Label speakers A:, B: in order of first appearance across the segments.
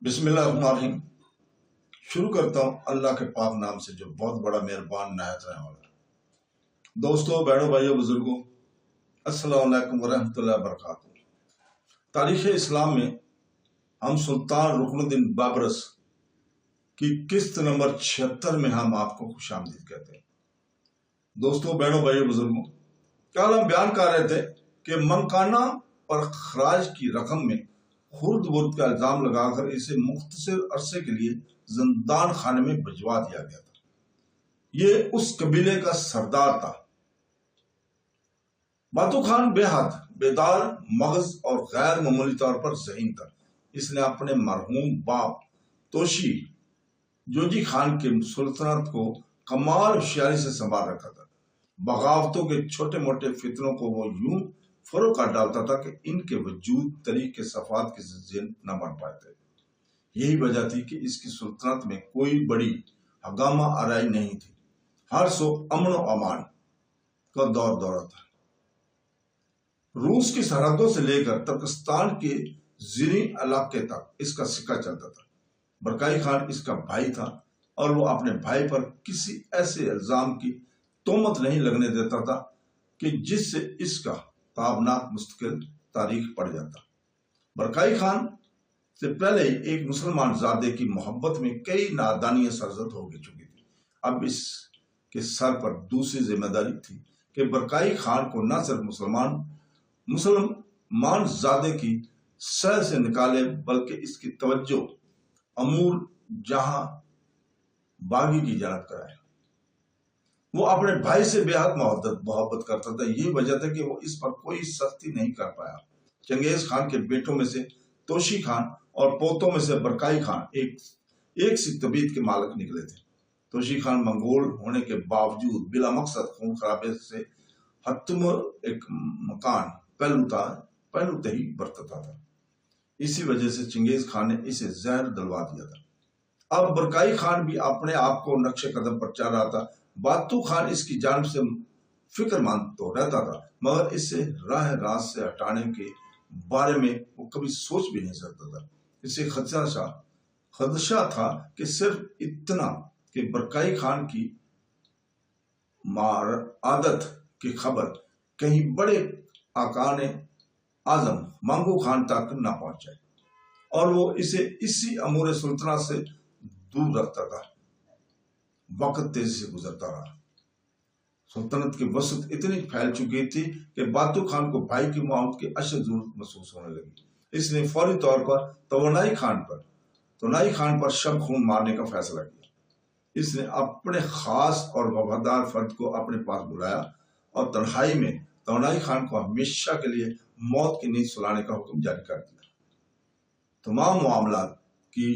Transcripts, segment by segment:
A: بسم اللہ الرحمن الرحیم۔ شروع کرتا ہوں اللہ کے پاک نام سے جو بہت بڑا مہربان نہایت رحم والا۔ دوستو، بہنوں، بھائیوں، بزرگوں، السلام علیکم ورحمۃ اللہ وبرکاتہ۔ تاریخ اسلام میں ہم سلطان رکن الدین بابرس کی قسط نمبر 76 میں ہم آپ کو خوش آمدید کہتے ہیں۔ دوستو، بہنوں، بھائیوں، بزرگوں، کل ہم بیان کر رہے تھے کہ منکانہ پر خراج کی رقم میں خرد برد کا الزام لگا کر اسے مختصر عرصے کے لیے زندان خانے میں بھجوا دیا گیا تھا۔ یہ اس قبیلے کا سردار تھا۔ باتو خان بے حد بیدار مغز اور غیر معمولی طور پر ذہین تھا۔ اس نے اپنے مرحوم باپ توشی جوجی خان کی سلطنت کو کمال ہوشیاری سے سنبھال رکھا تھا۔ بغاوتوں کے چھوٹے موٹے فتنوں کو وہ یوں فروغ کر ڈالتا تھا کہ ان کے وجود طریق کے صفات کے ذہن نہ بن پائے تھے۔ یہی وجہ تھی کہ اس کی سلطنت میں کوئی بڑی ہنگامہ آرائی نہیں تھی۔ ہر سو امن و امان کا دورہ تھا۔ روس کی سرحدوں سے لے کر ترکستان کے زیریں علاقے تک اس کا سکہ چلتا تھا۔ برکائی خان اس کا بھائی تھا اور وہ اپنے بھائی پر کسی ایسے الزام کی تہمت نہیں لگنے دیتا تھا کہ جس سے اس کا تابناک مستقل تاریخ پڑ جاتا۔ برکائی خان سے پہلے ہی ایک مسلمان زادے کی محبت میں کئی نادانیاں سرزد ہو چکی تھی۔ اب اس کے سر پر دوسری ذمہ داری تھی کہ برکائی خان کو نہ صرف مسلمان زادے کی سیر سے نکالے بلکہ اس کی توجہ امور جہاں باغی کی جانب کرائے۔ وہ اپنے بھائی سے بے حد محبت کرتا تھا۔ یہی وجہ تھا کہ وہ اس پر کوئی سختی نہیں کر پایا۔ چنگیز خان کے بیٹوں میں سے توشی خان اور پوتوں میں سے برکائی خان ایک سی طبیعت کے مالک نکلے تھے۔ توشی خان منگول ہونے کے باوجود بلا مقصد خون خرابے سے حتم ایک مکان پہلو تہی برتتا تھا۔ اسی وجہ سے چنگیز خان نے اسے زہر دلوا دیا تھا۔ اب برکائی خان بھی اپنے آپ کو نقش قدم پر چل رہا تھا۔ باتو خان اس کی جانب سے فکر مند تو رہتا تھا مگر اسے راہ راست سے ہٹانے کے بارے میں وہ کبھی سوچ بھی نہیں سکتا تھا۔ اسے خدشہ تھا کہ صرف اتنا کہ برکائی خان کی عادت کی خبر کہیں بڑے آقان اعظم مانگو خان تک نہ پہنچ جائے اور وہ اسے اسی امور سلطنت سے دور رکھتا تھا۔ وقت تیزی سے گزرتا رہا۔ سلطنت کی وسعت اتنی پھیل چکی تھی کہ باتو خان کو بھائی کی موت کی اشد ضرورت محسوس ہونے لگی۔ اس نے فوری طور پر توانائی خان پر شب خون مارنے کا فیصلہ کیا۔ اس نے اپنے خاص اور وفادار فرد کو اپنے پاس بلایا اور تنہائی میں توانائی خان کو ہمیشہ کے لیے موت کی نیند سلانے کا حکم جاری کر دیا۔ تمام معاملات کی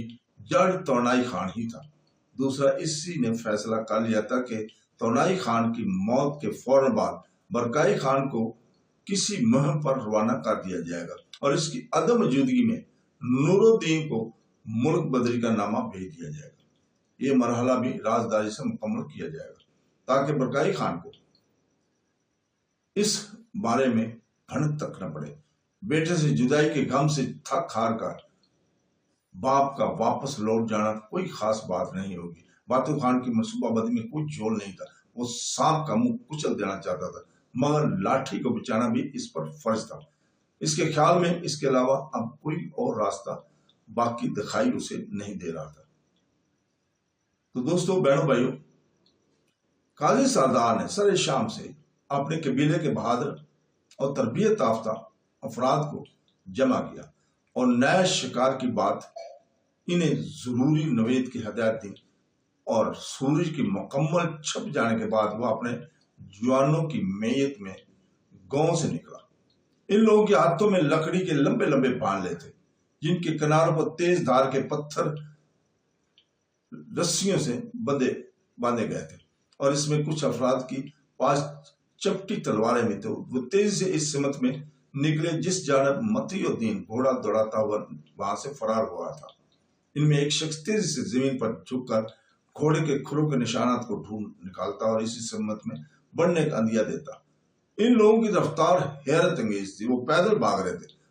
A: جڑ توانائی خان ہی تھا۔ دوسرا، اسی نے فیصلہ کر لیا تھا کہ توانائی خان کی موت کے فوراً بعد برکائی خان کو کسی مہم پر روانہ کر دیا جائے گا اور اس کی عدم موجودگی میں نور الدین کو ملک بدری کا نامہ بھیج دیا جائے گا۔ یہ مرحلہ بھی رازداری سے مکمل کیا جائے گا تاکہ برکائی خان کو اس بارے میں بھنک تک نہ پڑے۔ بیٹے سے جدائی کے غم سے تھک ہار کر باپ کا واپس لوٹ جانا کوئی خاص بات نہیں ہوگی۔ باتو خان کی منصوبہ بندی میں کوئی جھول نہیں تھا۔ وہ سانپ کا منہ کچل دینا چاہتا تھا مگر لاٹھی کو بچانا بھی اس پر فرض تھا۔ اس کے خیال میں اس کے علاوہ اب کوئی اور راستہ باقی دکھائی اسے نہیں دے رہا تھا۔ تو دوستو، بہنوں، بھائیوں، قاضی سردار نے سر شام سے اپنے قبیلے کے بہادر اور تربیت یافتہ افراد کو جمع کیا اور نئے شکار کی بات انہیں ضروری نوید کی ہدایت دی اور سورج کی مکمل چھپ جانے کے بعد وہ اپنے جوانوں کی میت میں گاؤں سے نکلا۔ ان لوگوں کے ہاتھوں میں لکڑی کے لمبے لمبے بانلے تھے جن کے کناروں پر تیز دھار کے پتھر رسیوں سے باندھے گئے تھے اور اس میں کچھ افراد کی پاس چپٹی تلواریں میں تھے۔ وہ تیزی سے اس سمت میں نکلے جس جانب متی الدین گھوڑا دوڑاتا ہوا وہاں سے فرار ہوا تھا۔ ان میں ایک شخص تیزی سے زمین پر جھک کر گھوڑے کے کھروں کے نشانات کو ڈھونڈ نکالتا اور اسی سمت میں بڑھنے کا اندیہ دیتا۔ ان لوگوں کی رفتار حیرت انگیز تھی۔ وہ پیدل بھاگ رہے تھے